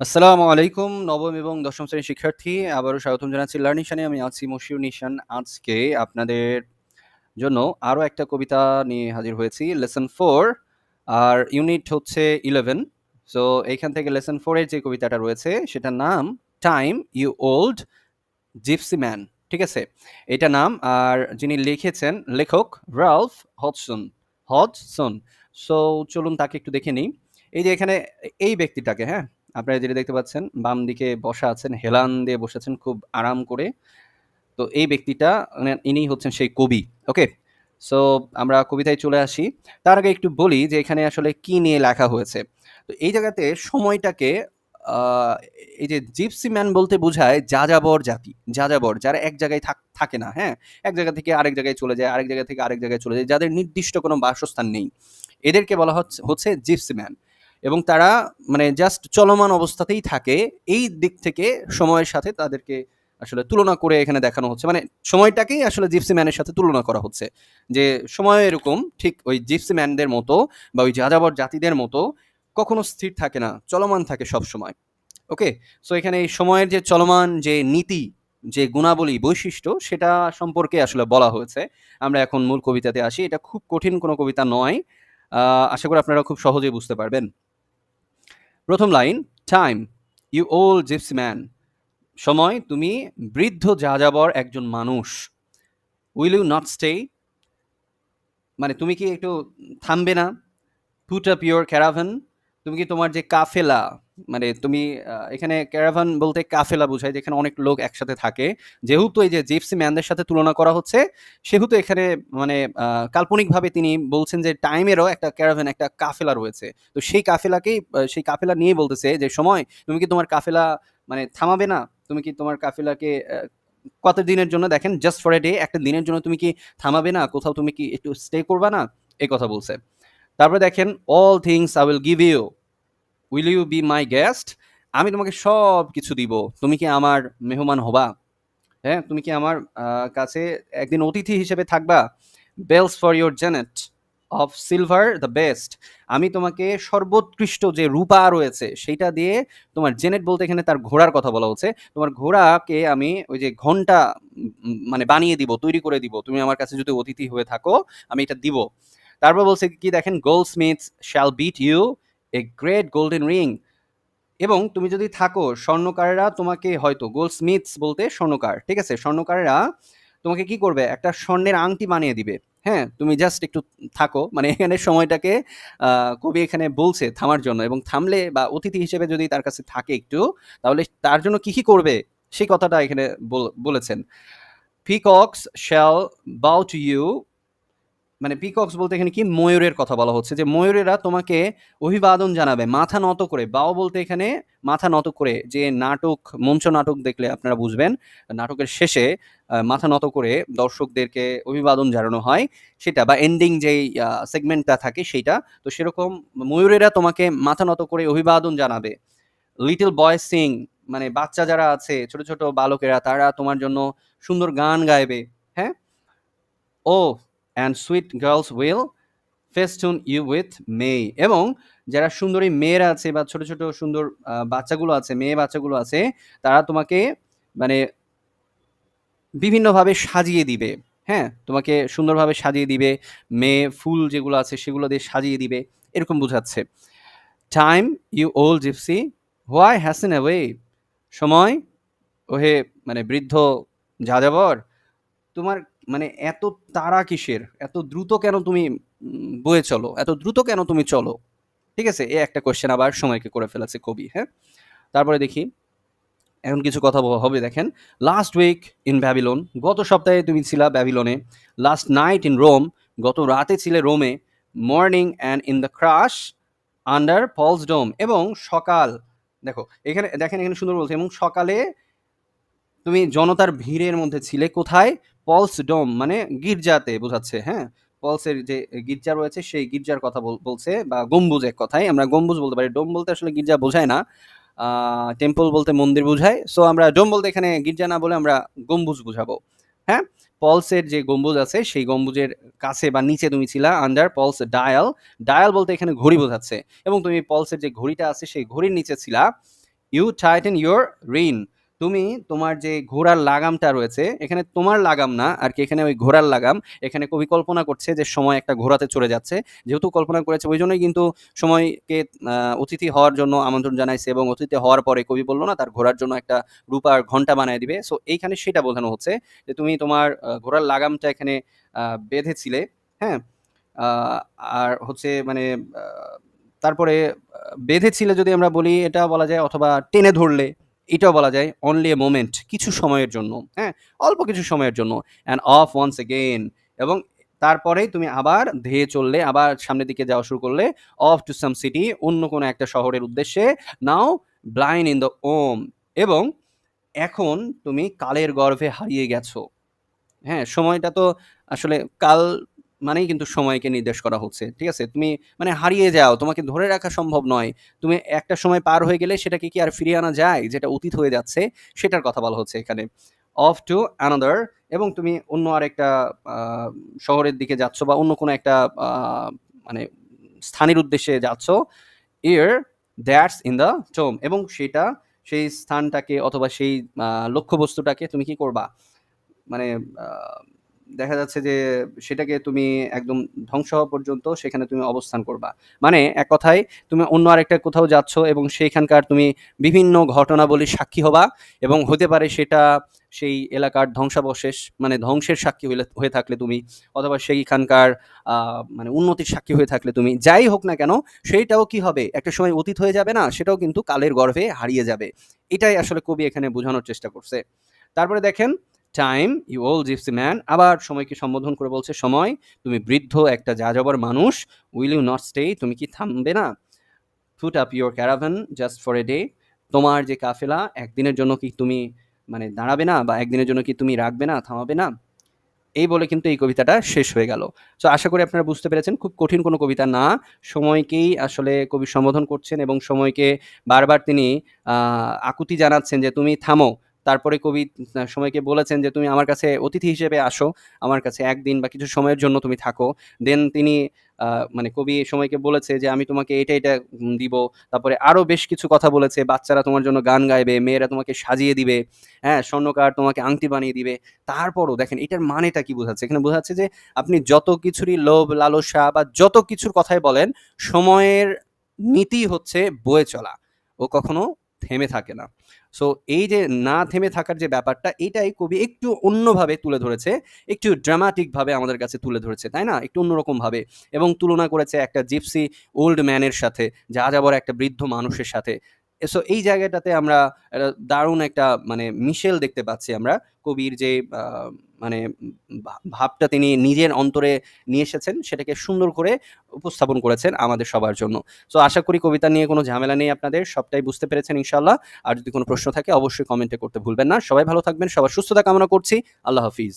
আসসালামু আলাইকুম নবম এবং দশম শ্রেণীর শিক্ষার্থী আবারও স্বাগতম জানাচ্ছি লার্নিং শানে। আমি আছি মশিউর নিশান। আজকে আপনাদের জন্য আরও একটা কবিতা নিয়ে হাজির হয়েছি, লেসন 4 আর ইউনিট হচ্ছে 11। সো এইখান থেকে লেসন 4 এর যে কবিতাটা রয়েছে সেটার নাম time you old gypsy man. ঠিক আছে, এটা নাম। আর যিনি লিখেছেন লেখক রালফ হডসন। সো চলুন তাকে একটু দেখে নিই। এই যে এখানে এই ব্যক্তিটাকে, হ্যাঁ, আপনারা যেটা দেখতে পাচ্ছেন বাম দিকে বসা আছেন, হেলান দিয়ে বসেছেন খুব আরাম করে। তো এই ব্যক্তিটা মানে ইনি হচ্ছেন সেই কবি। ওকে, সো আমরা কবিতায় চলে আসি। তার আগে একটু বলি যে এখানে আসলে কি নিয়ে লেখা হয়েছে। তো এই জায়গাতে সময়টাকে আহ, এই যে জিপসি ম্যান বলতে বোঝায় যাযাবর জাতি, যাযাবর যারা এক জায়গায় থাকে না, হ্যাঁ, এক জায়গা থেকে আরেক জায়গায় চলে যায়, আরেক জায়গা থেকে আরেক জায়গায় চলে যায়, যাদের নির্দিষ্ট কোনো বাসস্থান নেই, এদেরকে বলা হচ্ছে জিপসি ম্যান। এবং তারা মানে জাস্ট চলমান অবস্থাতেই থাকে। এই দিক থেকে সময়ের সাথে তাদেরকে আসলে তুলনা করে এখানে দেখানো হচ্ছে, মানে সময়টাকেই আসলে জিপসি ম্যানের সাথে তুলনা করা হচ্ছে, যে সময় এরকম ঠিক ওই জিপসি ম্যানদের মতো বা ওই যাযাবর জাতিদের মতো কখনো স্থির থাকে না, চলমান থাকে সব সময়। ওকে, সো এখানে এই সময়ের যে চলমান যে নীতি, যে গুণাবলী বৈশিষ্ট্য, সেটা সম্পর্কে আসলে বলা হয়েছে। আমরা এখন মূল কবিতাতে আসি। এটা খুব কঠিন কোনো কবিতা নয়, আশা করি আপনারা খুব সহজেই বুঝতে পারবেন। প্রথম line, time you old gypsy man, সময় তুমি বৃদ্ধ যাযাবর একজন মানুষ। উইল ইউ নট স্টে, মানে তুমি কি একটু থামবে না? পুট আপ ইউর ক্যারাভান, তুমি কি তোমার যে কাফেলা, মানে তুমি এখানে ক্যারাভান বলতে কাফেলা বোঝায়, যেখানে অনেক লোক একসাথে থাকে। যেহেতু এই যে জিপসি ম্যানদের সাথে তুলনা করা হচ্ছে, সেহেতু এখানে মানে কাল্পনিকভাবে তিনি বলছেন যে টাইমেরও একটা ক্যারাভান, একটা কাফেলা রয়েছে। তো সেই কাফেলাকেই সেই কাফেলা নিয়ে বলতেছে যে সময় তুমি কি তোমার কাফেলা মানে থামাবে না? তুমি কি তোমার কাফেলাকে কত দিনের জন্য, দেখেন জাস্ট ফর এ ডে, একটা দিনের জন্য তুমি কি থামাবে না? কোথাও তুমি কি একটু স্টে করবা না? এই কথা বলছে। তারপরে দেখেন, all things I will give you, will you be my guest, আমি তোমাকে সব কিছু দিব, তুমি কি আমার মেহমান হবা? হ্যাঁ, তুমি কি আমার কাছে একদিন অতিথি হিসেবে থাকবা? Bells for your jennet, of silver the best, আমি তোমাকে সর্বোৎকৃষ্ট যে রূপা রয়েছে সেইটা দিয়ে, তোমার জেনেট বলতে এখানে তার ঘোড়ার কথা বলা হচ্ছে, তোমার ঘোড়াকে আমি ওই যে ঘন্টা মানে বানিয়ে দিব, তৈরি করে দিব, তুমি আমার কাছে যদি অতিথি হয়ে থাকো আমি এটা দিব। তারপর বলছে কি দেখেন, goldsmiths shall beat you a great golden ring, এবং তুমি যদি থাকো স্বর্ণকারেরা তোমাকে হয়তো, গোল্ড স্মিথস বলতে স্বর্ণকার, ঠিক আছে, স্বর্ণকারেরা তোমাকে কি করবে, একটা স্বর্ণের আংটি বানিয়ে দিবে। হ্যাঁ, তুমি জাস্ট একটু থাকো, মানে এখানে সময়টাকে কবি এখানে বলছে থামার জন্য, এবং থামলে বা অতিথি হিসেবে যদি তার কাছে থাকে একটু, তাহলে তার জন্য কি কি করবে সেই কথাটা এখানে বলেছেন। পিকক্স শ্যাল বাউ টু ইউ, মানে পিকক্স বলতে এখানে কি ময়ূরের কথা বলা হচ্ছে, যে ময়ূরেরা তোমাকে অভিবাদন জানাবে মাথা নত করে। বাও বলতে এখানে মাথা নত করে, যে নাটক, মঞ্চ নাটক দেখলে আপনারা বুঝবেন, নাটকের শেষে মাথা নত করে দর্শকদেরকে অভিবাদন জানানো হয়, সেটা বা এন্ডিং যেই সেগমেন্টটা থাকে সেইটা। তো সেরকম ময়ূরেরা তোমাকে মাথা নত করে অভিবাদন জানাবে। লিটল বয় সিং, মানে বাচ্চা যারা আছে, ছোট ছোট বালকেরা, তারা তোমার জন্য সুন্দর গান গাইবে। হ্যাঁ, oh and sweet girls will festoon you with may, এবং যারা সুন্দরী মেয়েরা আছে বা ছোট ছোট সুন্দর বাচ্চাগুলো আছে, মেয়ে বাচ্চাগুলো আছে, তারা তোমাকে মানে বিভিন্নভাবে সাজিয়ে দিবে। হ্যাঁ, তোমাকে সুন্দরভাবে সাজিয়ে দিবে, মেয়ে ফুল যেগুলো আছে সেগুলো দিয়ে সাজিয়ে দিবে, এরকম বোঝাচ্ছে। Time you old gypsy why hasten away, সময় ওহে মানে বৃদ্ধ যাযাবর, তোমার মানে এত তাড়া কিসের, এত দ্রুত কেন তুমি বয়ে চলো, এত দ্রুত কেন তুমি চলো? ঠিক আছে, এ একটা কোশ্চেন আবার সময়কে করে ফেলেছে কবি। হ্যাঁ, তারপরে দেখি এখন কিছু কথা হবে। দেখেন, লাস্ট উইক ইন ব্যাবিলন, গত সপ্তাহে তুমি ছিলা ব্যাবিলনে। লাস্ট নাইট ইন রোম, গত রাতে ছিলে রোমে। Morning and in the crush under Paul's dome, এবং সকাল, দেখো এখানে দেখেন, এখানে সুন্দর বলছে, এবং সকালে তুমি জনতার ভিড়ের মধ্যে ছিলে কোথায়? পলস ডোম মানে গির্জাতে বোঝাচ্ছে। হ্যাঁ, পলসের যে গির্জা রয়েছে সেই গির্জার কথা বলছে, বা গম্বুজ, এক কথায় আমরা গম্বুজ বলতে পারি, ডোম বলতে আসলে গির্জা বোঝায় না, টেম্পল বলতে মন্দির বোঝায়। সো আমরা ডোম বলতে এখানে গির্জা না বলে আমরা গম্বুজ বুঝাবো। হ্যাঁ, পলসের যে গম্বুজ আছে সেই গম্বুজের কাছে বা নিচে তুমি ছিলা, আন্ডার পলস ডায়াল, ডায়াল বলতে এখানে ঘড়ি বোঝাচ্ছে, এবং তুমি পলসের যে ঘড়িটা আছে সেই ঘড়ির নিচে ছিলা। ইউ টাইটেন ইউর রিন, তুমি তোমার যে ঘোড়ার লাগামটা রয়েছে, এখানে তোমার লাগাম না আর কি, এখানে ওই ঘোড়ার লাগাম। এখানে কবি কল্পনা করছে যে সময় একটা ঘোড়াতে চড়ে যাচ্ছে, যেহেতু কল্পনা করেছে ওই জন্যই কিন্তু সময়কে অতিথি হওয়ার জন্য আমন্ত্রণ জানাইছে, এবং অতিথি হওয়ার পরে কবি বললো না তার ঘোড়ার জন্য একটা রূপার ঘন্টা বানায় দিবে। সো এইখানে সেটা বোঝানো হচ্ছে যে তুমি তোমার ঘোড়ার লাগামটা এখানে বেঁধেছিলে। হ্যাঁ, আহ, আর হচ্ছে মানে তারপরে বেঁধেছিলে যদি আমরা বলি এটা বলা যায়, অথবা টেনে ধরলে এটাও বলা যায়। অনলি এ মোমেন্ট, কিছু সময়ের জন্য, হ্যাঁ, অল্প কিছু সময়ের জন্য। অ্যান্ড অফ ওয়ান্স এগেইন, এবং তারপরেই তুমি আবার ধেয়ে চললে, আবার সামনের দিকে যাওয়া শুরু করলে। অফ টু সাম সিটি, অন্য কোনো একটা শহরের উদ্দেশ্যে। নাও ব্লাইন্ড ইন দ্য ওম, এবং এখন তুমি কালের গর্ভে হারিয়ে গেছো। হ্যাঁ, সময়টা তো আসলে কাল মানেই কিন্তু সময়কে নির্দেশ করা হচ্ছে। ঠিক আছে? তুমি মানে হারিয়ে যাও, তোমাকে ধরে রাখা সম্ভব নয়। তুমি একটা সময় পার হয়ে গেলে সেটাকে কি আর ফিরিয়ে আনা যায়? যেটা অতীত হয়ে যাচ্ছে, সেটার কথা বলা হচ্ছে এখানে। অফ টু অ্যানাদার, এবং তুমি অন্য আরেকটা আ শহরের দিকে যাচ্ছ, বা অন্য কোনো একটা আ মানে স্থানের উদ্দেশ্যে যাচ্ছ। এর দ্যাটস ইন দ্য টোম, এবং সেটা সেই স্থানটাকে অথবা সেই লক্ষ্যবস্তুটাকে তুমি কি করবা? মানে দেখা যাচ্ছে যে সেটাকে তুমি একদম ধ্বংস হওয়া পর্যন্ত সেখানে তুমি অবস্থান করবা। মানে এক কথায় তুমি অন্য আরেকটা কোথাও যাচ্ছ, এবং সেইখানকার তুমি বিভিন্ন ঘটনাবলীর সাক্ষী হবা, এবং হতে পারে সেটা সেই এলাকার ধ্বংসাবশেষ, মানে ধ্বংসের সাক্ষী হয়ে থাকলে তুমি, অথবা সেইখানকার মানে উন্নতির সাক্ষী হয়ে থাকলে তুমি, যাই হোক না কেন, সেইটাও কি হবে, একটা সময় অতীত হয়ে যাবে না, সেটাও কিন্তু কালের গর্ভে হারিয়ে যাবে। এটাই আসলে কবি এখানে বোঝানোর চেষ্টা করছে। তারপরে দেখেন, time you old gypsy man, আবার সময়কে সম্বোধন করে বলছে, সময় তুমি বৃদ্ধ একটা যাযাবর মানুষ। উইল ইউ নট স্টে, তুমি কি থামবে না? Put up your caravan just for a day, তোমার যে কাফেলা একদিনের জন্য কি তুমি মানে দাঁড়াবে না, বা একদিনের জন্য কি তুমি রাখবে না, থামাবে না? এই বলে কিন্তু এই কবিতাটা শেষ হয়ে গেল। সো আশা করি আপনারা বুঝতে পেরেছেন, খুব কঠিন কোনো কবিতা না। সময়কেই আসলে কবি সম্বোধন করছেন, এবং সময়কে বারবার তিনি আকুতি জানাচ্ছেন যে তুমি থামো। তারপরে কবি সময়কে বলেছেন যে তুমি আমার কাছে অতিথি হিসেবে আসো, আমার কাছে একদিন বা কিছু সময়ের জন্য তুমি থাকো। দেন তিনি মানে কবি সময়কে বলেছে যে আমি তোমাকে এটা এটা দিব। তারপরে আরো বেশ কিছু কথা বলেছে, বাচ্চারা তোমার জন্য গান গাইবে, মেয়েরা তোমাকে সাজিয়ে দিবে, হ্যাঁ, স্বর্ণকার তোমাকে আংটি বানিয়ে দিবে। তারপরও দেখেন এটার মানেটা কি বোঝাচ্ছে, এখানে বোঝাচ্ছে যে আপনি যত কিছুরই লোভ লালসা বা যত কিছুর কথাই বলেন, সময়ের নীতি হচ্ছে বয়ে চলা, ও কখনো থেমে থাকে না। সো এই যে না থেমে থাকার যে ব্যাপারটা, এটাই কবি একটু অন্যভাবে তুলে ধরেছে, একটু ড্রামাটিক ভাবে আমাদের কাছে তুলে ধরেছে, তাই না? একটু অন্যরকম ভাবে, এবং তুলনা করেছে একটা জিপসি ওল্ড ম্যানের সাথে, যা যাবর একটা বৃদ্ধ মানুষের সাথে। সো এই জায়গাটাতে আমরা দারুণ একটা মানে মিশেল দেখতে পাচ্ছি আমরা। কবির যে মানে ভাবটা তিনি নিজের অন্তরে নিয়ে এসেছেন, সেটাকে সুন্দর করে উপস্থাপন করেছেন আমাদের সবার জন্য। সো আশা করি কবিতা নিয়ে কোনো ঝামেলা নেই আপনাদের, সবটাই বুঝতে পেরেছেন ইনশাল্লাহ। আর যদি কোনো প্রশ্ন থাকে অবশ্যই কমেন্টে করতে ভুলবেন না। সবাই ভালো থাকবেন, সবার সুস্থতা কামনা করছি। আল্লাহ হাফিজ।